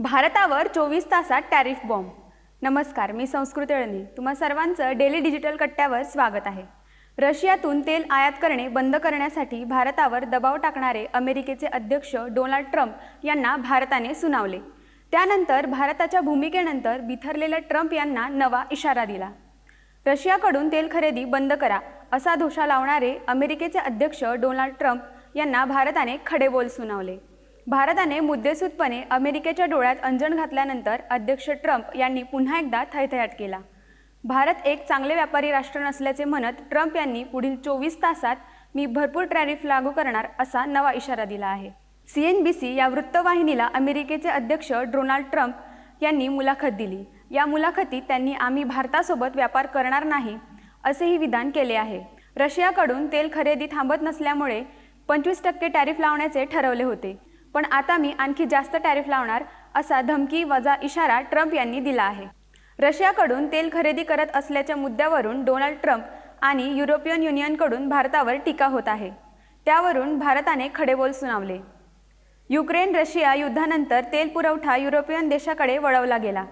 भारतावर 24 तासात tariff bomb. नमस्कार, मी संस्कृती अळणी तुम्हा सर्वांचं डेली डिजिटल कट्ट्यावर स्वागत आहे। रशियातून तेल आयात करणे बंद करण्यासाठी भारतावर दबाव टाकणारे अमेरिकेचे अध्यक्ष डोनाल्ड ट्रम्प यांना भारताने सुनावले। त्यानंतर भारताच्या भूमिकेनंतर बिथरलेल्या ट्रम्प यांना नवा इशारा दिला। रशियाकडून तेल खरेदी बंद करा असा धोशा लावणारे अमेरिकेचे अध्यक्ष डोनाल्ड ट्रम्प यांना भारताने खडे बोल सुनावले। भारताने मुद्देसूदपणे अमेरिकेच्या डोळ्यात अंजन घातल्यानंतर अध्यक्ष ट्रम्प यांनी पुन्हा एकदा थैथयाट केला। भारत एक चांगले व्यापारी राष्ट्र नसल्याचे म्हणत ट्रम्प यांनी पुढील 24 तासात मी भरपूर टॅरिफ लागू करणार असा नवा इशारा दिला आहे। CNBC या वृत्तवाहिनीला अमेरिकेचे अध्यक्ष डोनाल्ड ट्रम्प यांनी मुलाखत दिली। या मुलाखतीत त्यांनी आम्ही भारतासोबत व्यापार करणार नाही असेही विधान केले आहे। रशियाकडून तेल खरेदी थांबत नसल्यामुळे 25% टॅरिफ लावण्याचे ठरवले होते, पण आता मी आणखी जास्त टॅरिफ लावणार असा धमकी वजा इशारा ट्रम्प यांनी दिला आहे। रशियाकडून तेल खरेदी करत असल्याच्या मुद्द्यावरून डोनाल्ड ट्रम्प आणि युरोपियन युनियनकडून भारतावर टीका होत आहे। त्यावरून भारताने खडेबोल सुनावले। युक्रेन रशिया युद्धानंतर तेल पुरवठा युरोपियन देशाकडे वळवला गेला,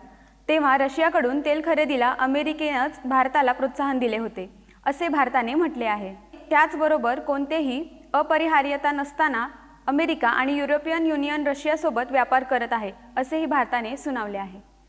तेव्हा रशियाकडून तेल खरेदीला अमेरिकेनेच भारताला प्रोत्साहन दिले होते असे भारताने म्हटले आहे। त्याचबरोबर कोणतेही अपरिहार्यता नसताना अमेरिका आणि युरोपियन युनियन रशियासोबत व्यापार करत आहे असेही भारताने सुनावले आहे।